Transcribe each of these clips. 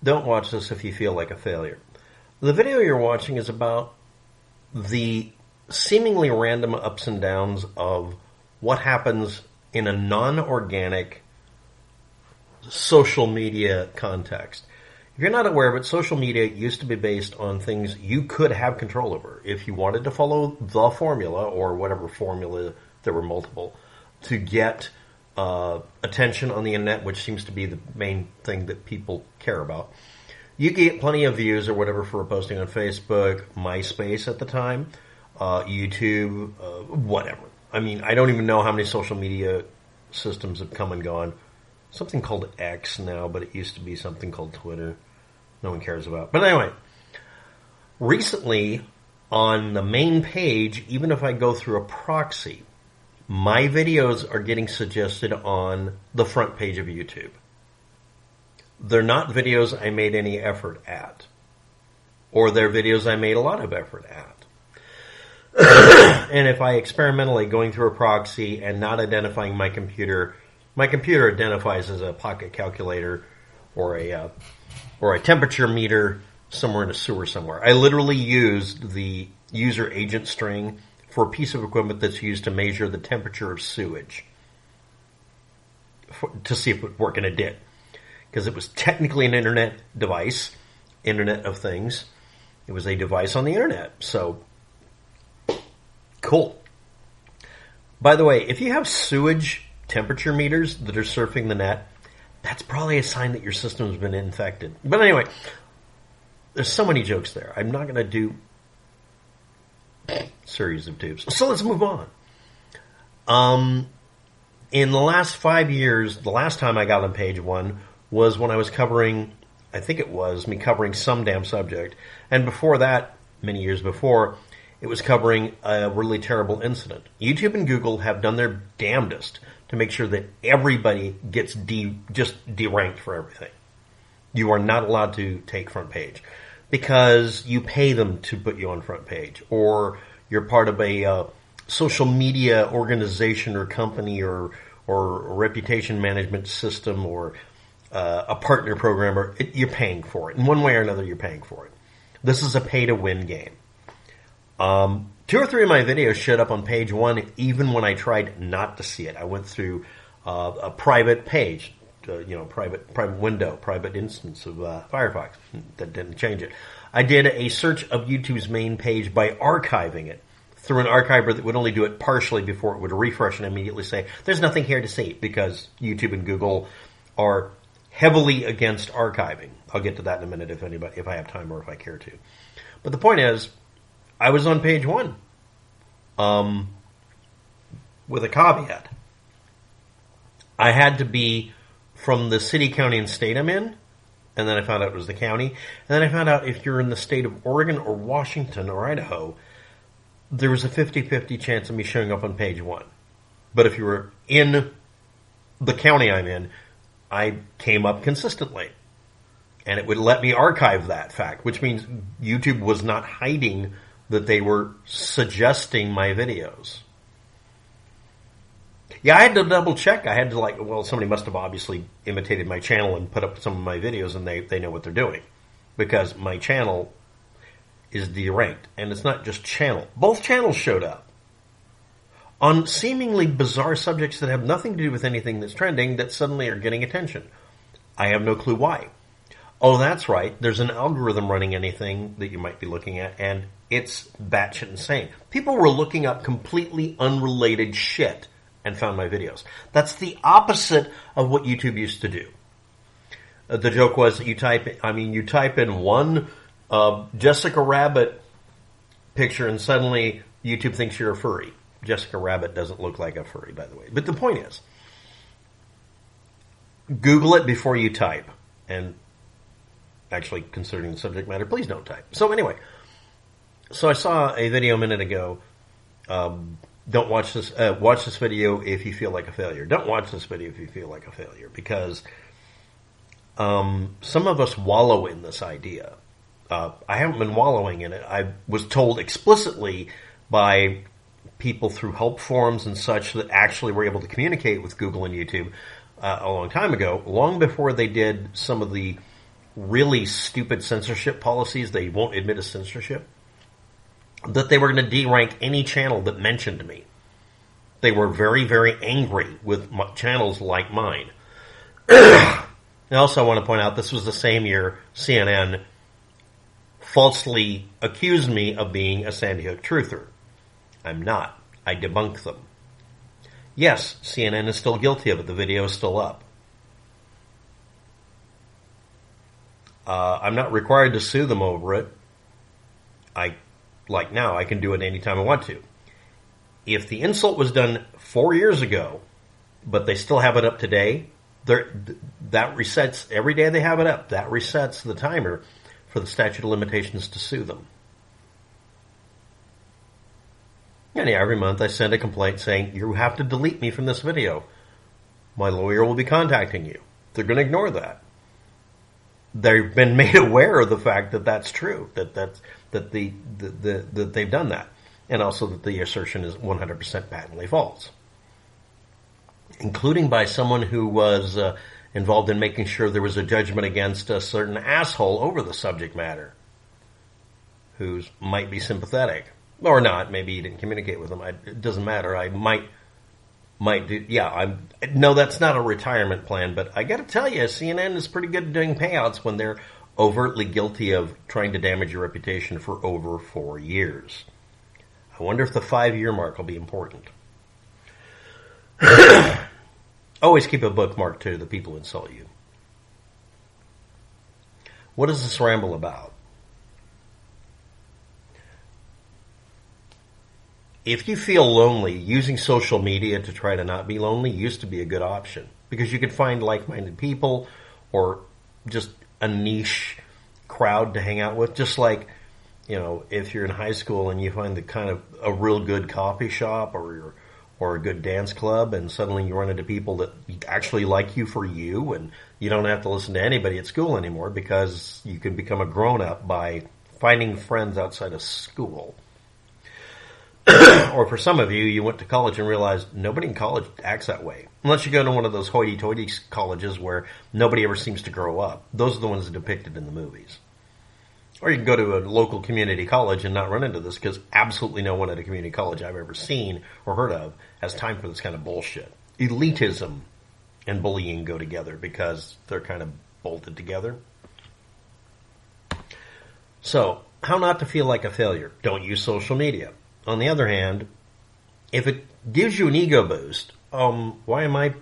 Don't watch this if you feel like a failure. The video you're watching is about the seemingly random ups and downs of what happens in a non-organic social media context. If you're not aware of it, social media used to be based on things you could have control over. If you wanted to follow the formula, or whatever formula, there were multiple, to get attention on the internet, which seems to be the main thing that people care about, you get plenty of views or whatever for posting on Facebook, MySpace at the time, YouTube, whatever. I mean, I don't even know how many social media systems have come and gone. Something called X now, but it used to be something called Twitter. No one cares about. But anyway, recently on the main page, even if I go through a proxy, my videos are getting suggested on the front page of YouTube. They're not videos I made any effort at. Or they're videos I made a lot of effort at. And if I experimentally going through a proxy and not identifying my computer identifies as a pocket calculator or a temperature meter somewhere in a sewer somewhere. I literally used the user agent string for a piece of equipment that's used to measure the temperature of sewage to see if it would work, and it did. Because it was technically an internet device, Internet of Things. It was a device on the internet. So, cool. By the way, if you have sewage temperature meters that are surfing the net, that's probably a sign that your system's been infected. But anyway, there's so many jokes there. I'm not going to do series of tubes. So let's move on. In the last 5 years, the last time I got on page one was when I was covering, I think it was me covering some damn subject. And before that, many years before, it was covering a really terrible incident. YouTube and Google have done their damnedest to make sure that everybody gets just deranked for everything. You are not allowed to take front page because you pay them to put you on front page, or you're part of a social media organization or company or reputation management system or a partner program, or you're paying for it. In one way or another, you're paying for it. This is a pay-to-win game. 2 or 3 of my videos showed up on page one even when I tried not to see it. I went through a private page, private window, private instance of Firefox. That didn't change it. I did a search of YouTube's main page by archiving it through an archiver that would only do it partially before it would refresh and immediately say, there's nothing here to see, because YouTube and Google are heavily against archiving. I'll get to that in a minute if I have time or if I care to. But the point is, I was on page one, with a caveat. I had to be from the city, county, and state I'm in, and then I found out it was the county, and then I found out if you're in the state of Oregon or Washington or Idaho, there was a 50-50 chance of me showing up on page one. But if you were in the county I'm in, I came up consistently. And it would let me archive that fact, which means YouTube was not hiding that they were suggesting my videos. Yeah, I had to double check. I had to somebody must have obviously imitated my channel and put up some of my videos, and they know what they're doing. Because my channel is deranked. And it's not just channel. Both channels showed up on seemingly bizarre subjects that have nothing to do with anything that's trending that suddenly are getting attention. I have no clue why. Oh, that's right. There's an algorithm running anything that you might be looking at, and it's batshit insane. People were looking up completely unrelated shit and found my videos. That's the opposite of what YouTube used to do. The joke was that you type in one Jessica Rabbit picture and suddenly YouTube thinks you're a furry. Jessica Rabbit doesn't look like a furry, by the way. But the point is, Google it before you type. And actually, considering the subject matter, please don't type. So anyway, so I saw a video a minute ago. Don't watch this. Watch this video if you feel like a failure. Don't watch this video if you feel like a failure, because some of us wallow in this idea. I haven't been wallowing in it. I was told explicitly by people through help forums and such that actually were able to communicate with Google and YouTube a long time ago, long before they did some of the really stupid censorship policies. They won't admit a censorship. That they were going to derank any channel that mentioned me. They were very, very angry with channels like mine. I also want to point out this was the same year CNN falsely accused me of being a Sandy Hook truther. I'm not. I debunk them. Yes, CNN is still guilty of it. The video is still up. I'm not required to sue them over it. Like now, I can do it anytime I want to. If the insult was done 4 years ago, but they still have it up today, that resets, every day they have it up, that resets the timer for the statute of limitations to sue them. And yeah, every month I send a complaint saying, you have to delete me from this video. My lawyer will be contacting you. They're going to ignore that. They've been made aware of the fact that that's true, that they've done that, and also that the assertion is 100% patently false, including by someone who was involved in making sure there was a judgment against a certain asshole over the subject matter, who might be sympathetic or not. Maybe he didn't communicate with them. It doesn't matter. I might do. Yeah, no, that's not a retirement plan, but I got to tell you, CNN is pretty good at doing payouts when they're overtly guilty of trying to damage your reputation for over 4 years. I wonder if the 5-year mark will be important. Always keep a bookmark to the people who insult you. What is this ramble about? If you feel lonely, using social media to try to not be lonely used to be a good option, because you could find like-minded people or just a niche crowd to hang out with. Just like, if you're in high school and you find the kind of a real good coffee shop or a good dance club, and suddenly you run into people that actually like you for you, and you don't have to listen to anybody at school anymore because you can become a grown-up by finding friends outside of school. Or for some of you, you went to college and realized nobody in college acts that way. Unless you go to one of those hoity-toity colleges where nobody ever seems to grow up. Those are the ones depicted in the movies. Or you can go to a local community college and not run into this, because absolutely no one at a community college I've ever seen or heard of has time for this kind of bullshit. Elitism and bullying go together because they're kind of bolted together. So, how not to feel like a failure? Don't use social media. On the other hand, if it gives you an ego boost, why am I...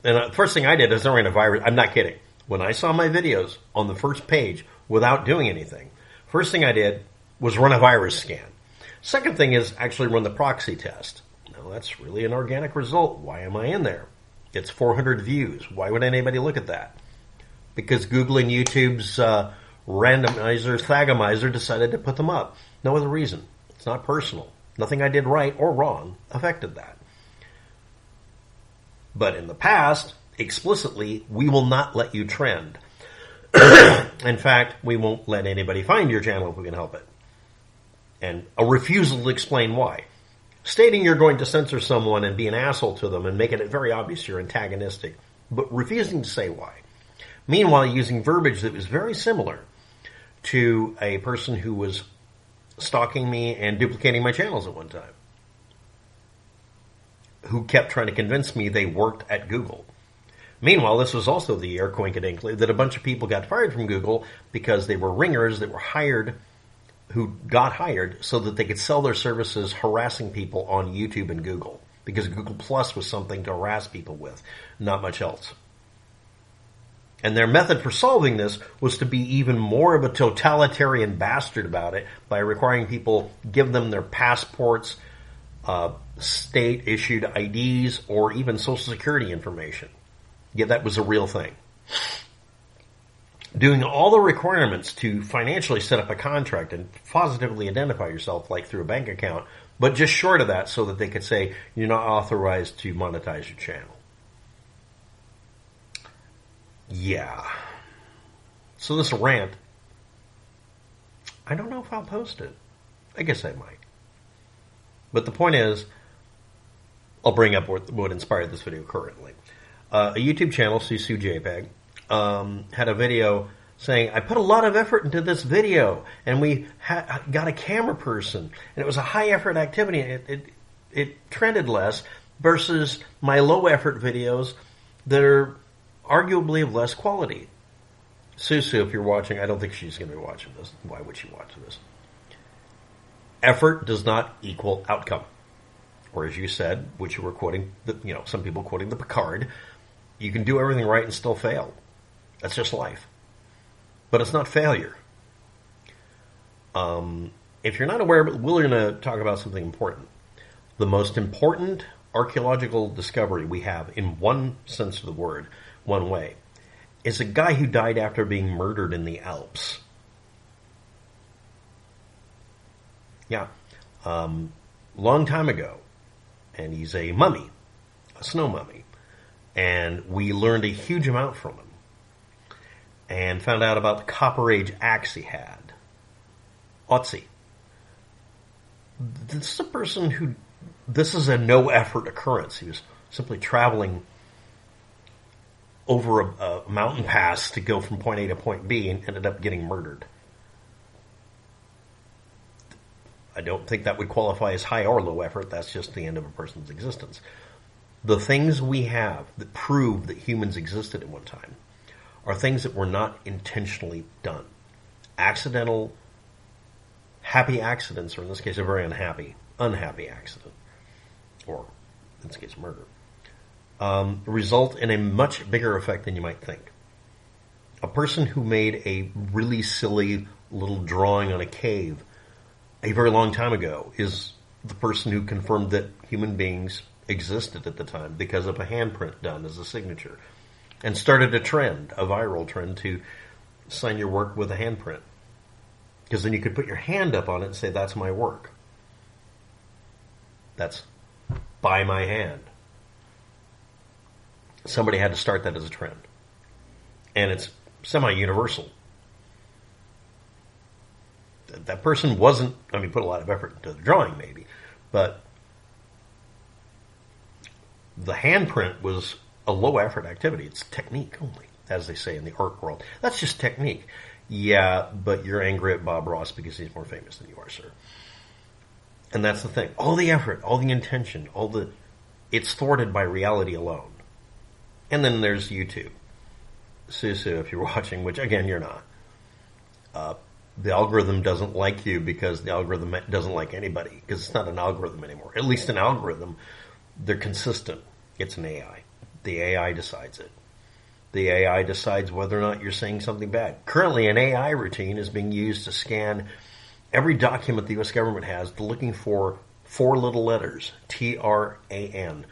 And the first thing I did is I ran a virus. I'm not kidding. When I saw my videos on the first page without doing anything, first thing I did was run a virus scan. Second thing is actually run the proxy test. Now, that's really an organic result. Why am I in there? It's 400 views. Why would anybody look at that? Because Google and YouTube's randomizer, thagomizer decided to put them up. No other reason. It's not personal. Nothing I did right or wrong affected that. But in the past, explicitly, we will not let you trend. In fact, we won't let anybody find your channel if we can help it. And a refusal to explain why. Stating you're going to censor someone and be an asshole to them and making it very obvious you're antagonistic, but refusing to say why. Meanwhile, using verbiage that was very similar to a person who was stalking me and duplicating my channels at one time, who kept trying to convince me they worked at Google. Meanwhile, this was also the year, coincidentally, that a bunch of people got fired from Google because they were ringers that were hired, who got hired so that they could sell their services harassing people on YouTube and Google, because Google Plus was something to harass people with, not much else. And their method for solving this was to be even more of a totalitarian bastard about it by requiring people give them their passports, state-issued IDs, or even Social Security information. Yeah, that was a real thing. Doing all the requirements to financially set up a contract and positively identify yourself, like through a bank account, but just short of that so that they could say you're not authorized to monetize your channel. Yeah. So this rant, I don't know if I'll post it. I guess I might. But the point is, I'll bring up what inspired this video currently. A YouTube channel, Susu JPEG, had a video saying, I put a lot of effort into this video, and we got a camera person, and it was a high-effort activity, and it trended less, versus my low-effort videos that are arguably of less quality. Susu, if you're watching, I don't think she's going to be watching this. Why would she watch this? Effort does not equal outcome. Or as you said, which you were quoting, some people quoting the Picard, you can do everything right and still fail. That's just life. But it's not failure. If you're not aware, we're going to talk about something important. The most important archaeological discovery we have, in one sense of the word, one way, is a guy who died after being murdered in the Alps. Yeah. Long time ago. And he's a mummy. A snow mummy. And we learned a huge amount from him. And found out about the Copper Age axe he had. Otzi. This is a person who... This is a no-effort occurrence. He was simply traveling over a mountain pass to go from point A to point B and ended up getting murdered. I don't think that would qualify as high or low effort. That's just the end of a person's existence. The things we have that prove that humans existed at one time are things that were not intentionally done. Accidental, happy accidents, or in this case, a very unhappy accident, or in this case, murder, result in a much bigger effect than you might think. A person who made a really silly little drawing on a cave a very long time ago is the person who confirmed that human beings existed at the time because of a handprint done as a signature, and started a trend, a viral trend, to sign your work with a handprint. Because then you could put your hand up on it and say, that's my work. That's by my hand. Somebody had to start that as a trend. And it's semi-universal. That person wasn't, put a lot of effort into the drawing maybe, but the handprint was a low-effort activity. It's technique only, as they say in the art world. That's just technique. Yeah, but you're angry at Bob Ross because he's more famous than you are, sir. And that's the thing. All the effort, all the intention, it's thwarted by reality alone. And then there's YouTube. Susu, if you're watching, which again, you're not. The algorithm doesn't like you because the algorithm doesn't like anybody, because it's not an algorithm anymore. At least an algorithm, they're consistent. It's an AI. The AI decides it. The AI decides whether or not you're saying something bad. Currently, an AI routine is being used to scan every document the U.S. government has, looking for 4 little letters, TRAN,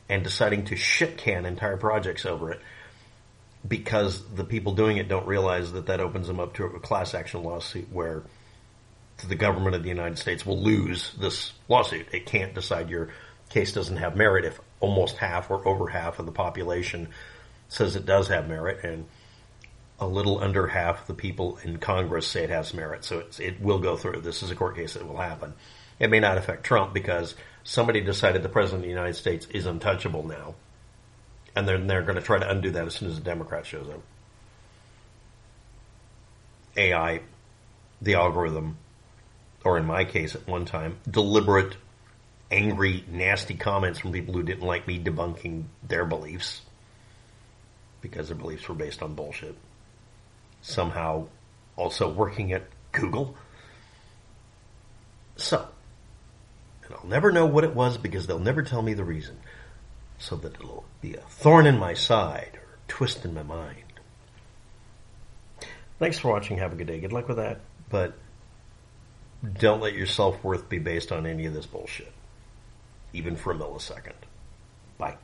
and deciding to shit-can entire projects over it, because the people doing it don't realize that opens them up to a class action lawsuit where the government of the United States will lose this lawsuit. It can't decide your case doesn't have merit if almost half or over half of the population says it does have merit, and a little under half of the people in Congress say it has merit. So it will go through. This is a court case that will happen. It may not affect Trump because somebody decided the President of the United States is untouchable now. And then they're going to try to undo that as soon as the Democrat shows up. AI, the algorithm, or in my case at one time, deliberate, angry, nasty comments from people who didn't like me debunking their beliefs, because their beliefs were based on bullshit. Somehow also working at Google. So, and I'll never know what it was because they'll never tell me the reason. So that it'll be a thorn in my side or a twist in my mind. Thanks for watching. Have a good day. Good luck with that. But don't let your self-worth be based on any of this bullshit. Even for a millisecond. Bye.